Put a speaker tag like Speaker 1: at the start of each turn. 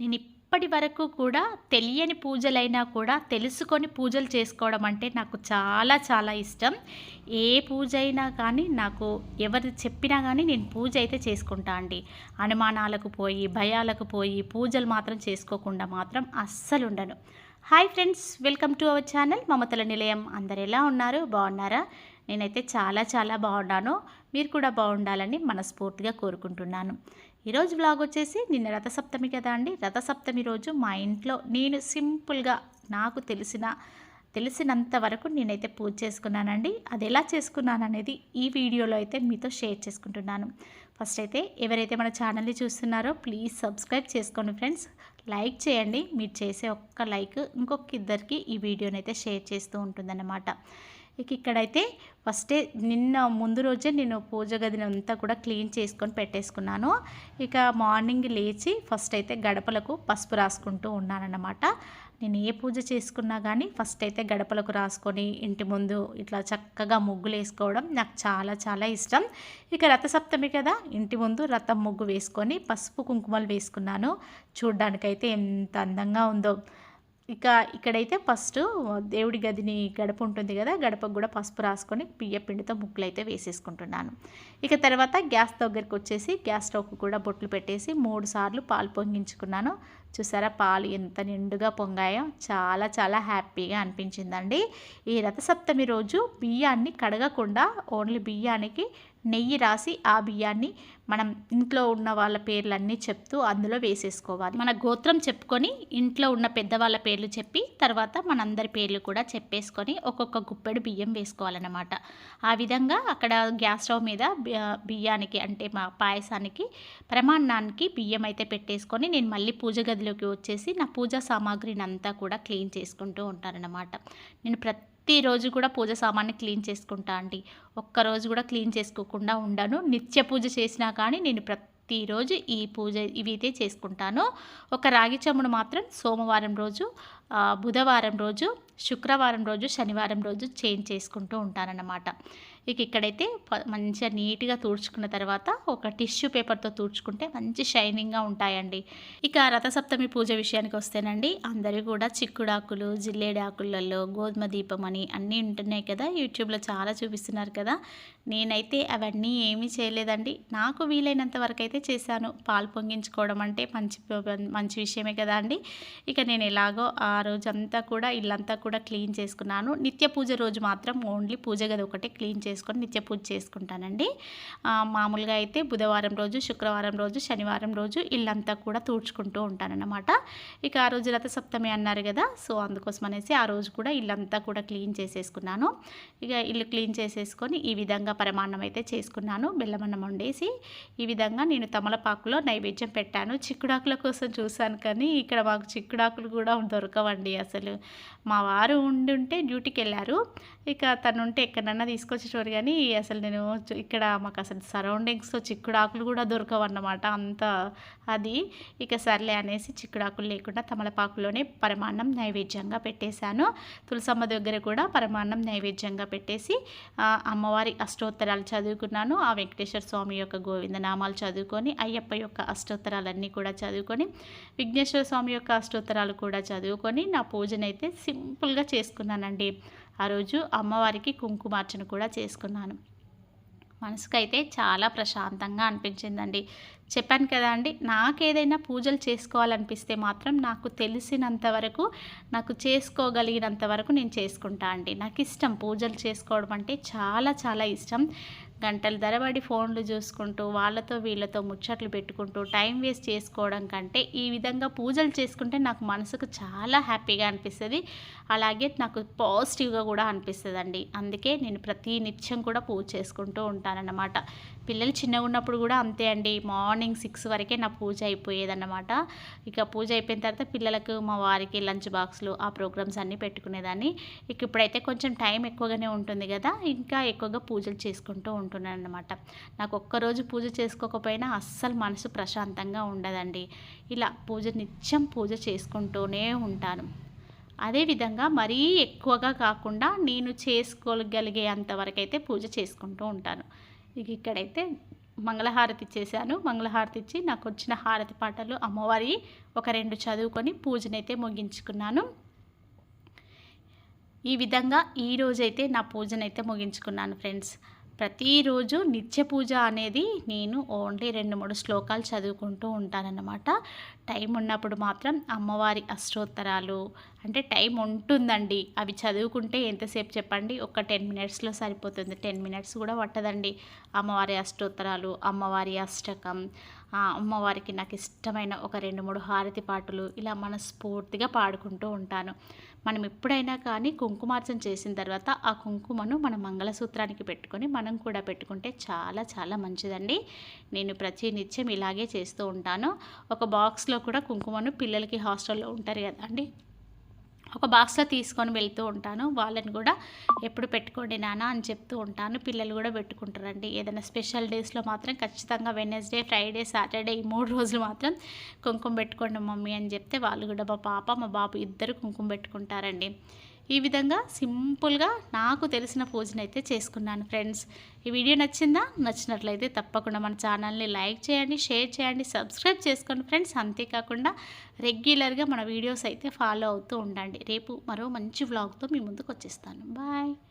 Speaker 1: నేను ఇప్పటి వరకు కూడా తెలియని పూజలైనా కూడా తెలుసుకొని పూజలు చేసుకోవడం అంటే నాకు చాలా చాలా ఇష్టం. ఏ పూజ అయినా కానీ నాకు ఎవరు చెప్పినా కానీ నేను పూజ అయితే చేసుకుంటా అండి. అనుమానాలకు పోయి, భయాలకు పోయి పూజలు మాత్రం చేసుకోకుండా మాత్రం అస్సలు ఉండను. Hi friends, welcome to our channel మమతల నిలయం. అందరు ఎలా ఉన్నారు? బాగున్నారా? నేనైతే చాలా చాలా బాగున్నాను. మీరు కూడా బాగుండాలని మనస్ఫూర్తిగా కోరుకుంటున్నాను. ఈరోజు వ్లాగ్ వచ్చేసి నిన్న రథసప్తమి కదా అండి. రథసప్తమి రోజు మా ఇంట్లో నేను సింపుల్గా నాకు తెలిసినంత వరకు నేనైతే పూజ చేసుకున్నానండి. అది ఎలా చేసుకున్నాను అనేది ఈ వీడియోలో అయితే మీతో షేర్ చేసుకుంటున్నాను. ఫస్ట్ అయితే ఎవరైతే మన ఛానల్ని చూస్తున్నారో ప్లీజ్ సబ్స్క్రైబ్ చేసుకోండి ఫ్రెండ్స్. లైక్ చేయండి. మీరు చేసే ఒక్క లైక్ ఇంకొక ఇద్దరికి ఈ వీడియోని అయితే షేర్ చేస్తూ ఉంటుందన్నమాట. ఇక్కడైతే ఫస్టే నిన్న ముందు రోజే నేను పూజ గదిని అంతా కూడా క్లీన్ చేసుకొని పెట్టేసుకున్నాను. ఇక మార్నింగ్ లేచి ఫస్ట్ అయితే గడపలకు పసుపు రాసుకుంటూ ఉన్నానన్నమాట. నేను ఏ పూజ చేసుకున్నా కానీ ఫస్ట్ అయితే గడపలకు రాసుకొని ఇంటి ముందు ఇట్లా చక్కగా ముగ్గులు వేసుకోవడం నాకు చాలా చాలా ఇష్టం. ఇక రథసప్తమి కదా, ఇంటి ముందు రథం ముగ్గు వేసుకొని పసుపు కుంకుమలు వేసుకున్నాను. చూడ్డానికైతే ఎంత అందంగా ఉందో. ఇక్కడైతే ఫస్ట్ దేవుడి గదిని గడప ఉంటుంది కదా, గడపకు కూడా పసుపు రాసుకొని బియ్య పిండితో ముగ్గులు అయితే వేసేసుకుంటున్నాను. ఇక తర్వాత గ్యాస్ దగ్గరికి వచ్చేసి గ్యాస్ స్టవ్కు కూడా బొట్లు పెట్టేసి 3 సార్లు పాలు పొంగించుకున్నాను. చూసారా పాలు ఎంత నిండుగా పొంగాయో, చాలా చాలా హ్యాపీగా అనిపించిందండి. ఈ రథసప్తమి రోజు బియ్యాన్ని కడగకుండా ఓన్లీ బియ్యానికి నెయ్యి రాసి ఆ బియ్యాన్ని మనం ఇంట్లో ఉన్న వాళ్ళ పేర్లన్నీ చెప్తూ అందులో వేసేసుకోవాలి. మన గోత్రం చెప్పుకొని ఇంట్లో ఉన్న పెద్దవాళ్ళ పేర్లు చెప్పి తర్వాత మనందరి పేర్లు కూడా చెప్పేసుకొని ఒక్కొక్క గుప్పెడు బియ్యం వేసుకోవాలన్నమాట. ఆ విధంగా అక్కడ గ్యాస్ స్టవ్ మీద బియ్యానికి అంటే మా పాయసానికి ప్రమాణానికి బియ్యం అయితే పెట్టేసుకొని నేను మళ్ళీ పూజ గదిలోకి వచ్చేసి నా పూజా సామాగ్రిని అంతా కూడా క్లీన్ చేసుకుంటూ ఉంటానన్నమాట. నేను ప్రతిరోజు కూడా పూజ సామాన్ని క్లీన్ చేసుకుంటా అండి. ఒక్కరోజు కూడా క్లీన్ చేసుకోకుండా ఉండను. నిత్య పూజ చేసినా కానీ నేను ప్రతిరోజు ఈ పూజ ఇవైతే చేసుకుంటాను. ఒక రాగి చెంబును మాత్రం సోమవారం రోజు, బుధవారం రోజు, శుక్రవారం రోజు, శనివారం రోజు చేంజ్ చేసుకుంటూ ఉంటానన్నమాట. ఇక్కడైతే మంచిగా నీట్గా తుడుచుకున్న తర్వాత ఒక టిష్యూ పేపర్తో తుడుచుకుంటే మంచి షైనింగ్గా ఉంటాయండి. ఇక రథసప్తమి పూజ విషయానికి వస్తేనండి, అందరూ కూడా చిక్కుడాకులు, జిల్లేడు ఆకులలో గోధుమ దీపం అని అన్నీ ఉంటున్నాయి కదా, యూట్యూబ్లో చాలా చూపిస్తున్నారు కదా. నేనైతే అవన్నీ ఏమీ చేయలేదండి. నాకు వీలైనంత వరకు అయితే చేశాను. పాలు పొంగించుకోవడం అంటే మంచి విషయమే కదా అండి. ఇక నేను ఎలాగో ఆ రోజంతా కూడా ఇల్లంతా కూడా క్లీన్ చేసుకున్నాను. నిత్య పూజ రోజు మాత్రం ఓన్లీ పూజ గది ఒకటే క్లీన్ చేసుకొని నిత్య పూజ చేసుకుంటానండి. మామూలుగా అయితే బుధవారం రోజు, శుక్రవారం రోజు, శనివారం రోజు ఇల్లంతా కూడా తుడుచుకుంటూ ఉంటానన్నమాట. ఇక ఆ రోజు రథసప్తమి అన్నారు కదా, సో అందుకోసం అనేసి ఆ రోజు కూడా ఇల్లంతా కూడా క్లీన్ చేసేసుకున్నాను. ఇక ఇల్లు క్లీన్ చేసేసుకొని ఈ విధంగా పరమాన్నం అయితే చేసుకున్నాను. బెల్లమన్నం వండేసి ఈ విధంగా నేను తమలపాకులో నైవేద్యం పెట్టాను. చిక్కుడాకుల కోసం చూశాను కానీ ఇక్కడ మాకు చిక్కుడాకులు కూడా దొరకవండి అసలు. మా వారు ఉంటే డ్యూటీకి వెళ్ళారు. ఇక తను ఉంటే ఎక్కడన్నా తీసుకొచ్చేటోరు కానీ అసలు నేను ఇక్కడ మాకు అసలు సరౌండింగ్స్లో చిక్కుడాకులు కూడా దొరకవన్నమాట అంత అది. ఇక సర్లే అనేసి చిక్కుడాకులు లేకుండా తమలపాకులోనే పరమాన్నం నైవేద్యంగా పెట్టేశాను. తులసమ్మ దగ్గర కూడా పరమాన్నం నైవేద్యంగా పెట్టేసి అమ్మవారి అష్టోత్తరాలు చదువుకున్నాను. ఆ వెంకటేశ్వర స్వామి యొక్క గోవిందనామాలు చదువుకొని, అయ్యప్ప యొక్క అష్టోత్తరాలన్నీ కూడా చదువుకొని, విఘ్నేశ్వర స్వామి యొక్క అష్టోత్తరాలు కూడా చదువుకొని నా పూజనైతే సింపుల్గా చేసుకున్నానండి. ఆ రోజు అమ్మవారికి కుంకుమార్చన కూడా చేసుకున్నాను. మనసుకైతే చాలా ప్రశాంతంగా అనిపించిందండి. చెప్పాను కదా అండి, నాకేదైనా పూజలు చేసుకోవాలనిపిస్తే మాత్రం నాకు తెలిసినంత వరకు, నాకు చేసుకోగలిగినంత వరకు నేను చేసుకుంటా అండి. నాకు ఇష్టం పూజలు చేసుకోవడం అంటే చాలా చాలా ఇష్టం. గంటల తరబడి ఫోన్లు చూసుకుంటూ వాళ్ళతో వీళ్ళతో ముచ్చట్లు పెట్టుకుంటూ టైం వేస్ట్ చేసుకోవడం కంటే ఈ విధంగా పూజలు చేసుకుంటే నాకు మనసుకు చాలా హ్యాపీగా అనిపిస్తుంది. అలాగే నాకు పాజిటివ్గా కూడా అనిపిస్తుందండి. అందుకే నేను ప్రతి నిత్యం కూడా పూజ చేసుకుంటూ ఉంటానన్నమాట. పిల్లలు చిన్నగా ఉన్నప్పుడు కూడా అంతే అండి. మార్నింగ్ 6 వరకే నా పూజ అయిపోయేదన్నమాట. ఇక పూజ అయిపోయిన తర్వాత పిల్లలకు, మా వారికి లంచ్ బాక్స్లు, ఆ ప్రోగ్రామ్స్ అన్నీ పెట్టుకునేదాన్ని. ఇక ఇప్పుడైతే కొంచెం టైం ఎక్కువగానే ఉంటుంది కదా, ఇంకా ఎక్కువగా పూజలు చేసుకుంటూ ఉంటున్నాను అన్నమాట. నాకు ఒక్కరోజు పూజ చేసుకోకపోయినా అస్సలు మనసు ప్రశాంతంగా ఉండదండి. ఇలా నిత్యం పూజ చేసుకుంటూనే ఉంటాను. అదేవిధంగా మరీ ఎక్కువగా కాకుండా నేను చేసుకోగలిగే అంతవరకు అయితే పూజ చేసుకుంటూ ఉంటాను. ఇక్కడైతే మంగళహారతి ఇచ్చేసాను. మంగళహారతి ఇచ్చి నాకు వచ్చిన హారతి పాటలు అమ్మవారి ఒక 2 చదువుకొని పూజనైతే ముగించుకున్నాను. ఈ విధంగా ఈరోజైతే నా పూజనైతే ముగించుకున్నాను ఫ్రెండ్స్. ప్రతిరోజు నిత్య పూజ అనేది నేను ఓన్లీ 2-3 శ్లోకాలు చదువుకుంటూ ఉంటానన్నమాట. టైం ఉన్నప్పుడు మాత్రం అమ్మవారి అష్టోత్తరాలు అంటే టైం ఉంటుందండి. అవి చదువుకుంటే ఎంతసేపు చెప్పండి, ఒక 10 మినిట్స్లో సరిపోతుంది. 10 మినిట్స్ కూడా పట్టదండి. అమ్మవారి అష్టోత్తరాలు, అమ్మవారి అష్టకం, అమ్మవారికి నాకు ఇష్టమైన ఒక 2-3 హారతి పాటలు ఇలా మనస్ఫూర్తిగా పాడుకుంటూ ఉంటాను. మనం ఎప్పుడైనా కానీ కుంకుమార్చన చేసిన తర్వాత ఆ కుంకుమను మన మంగళసూత్రానికి పెట్టుకొని మనం కూడా పెట్టుకుంటే చాలా చాలా మంచిదండి. నేను ప్రతి నిత్యం ఇలాగే చేస్తూ ఉంటాను. ఒక బాక్స్లో కూడా కుంకుమను పిల్లలకి హాస్టల్లో ఉంటారు కదండి, ఒక బాక్స్లో తీసుకొని వెళ్తూ ఉంటాను. వాళ్ళని కూడా ఎప్పుడు పెట్టుకోండి నాన్న అని చెప్తూ ఉంటాను. పిల్లలు కూడా పెట్టుకుంటారండి. ఏదైనా స్పెషల్ డేస్లో మాత్రం ఖచ్చితంగా వెడ్నెస్డే, ఫ్రైడే, సాటర్డే ఈ 3 రోజులు మాత్రం కుంకుమ పెట్టుకోండి మమ్మీ అని చెప్తే వాళ్ళు కూడా మా పాప మా బాబు ఇద్దరు కుంకుమ పెట్టుకుంటారండి. ఈ విధంగా సింపుల్గా నాకు తెలిసిన పూజనైతే చేసుకున్నాను ఫ్రెండ్స్. ఈ వీడియో నచ్చిందా? నచ్చినట్లయితే తప్పకుండా మన ఛానల్ని లైక్ చేయండి, షేర్ చేయండి, సబ్స్క్రైబ్ చేసుకోండి ఫ్రెండ్స్. అంతేకాకుండా రెగ్యులర్గా మన వీడియోస్ అయితే ఫాలో అవుతూ ఉండండి. రేపు మరో మంచి వ్లాగ్తో మీ ముందుకు వచ్చేస్తాను. బాయ్.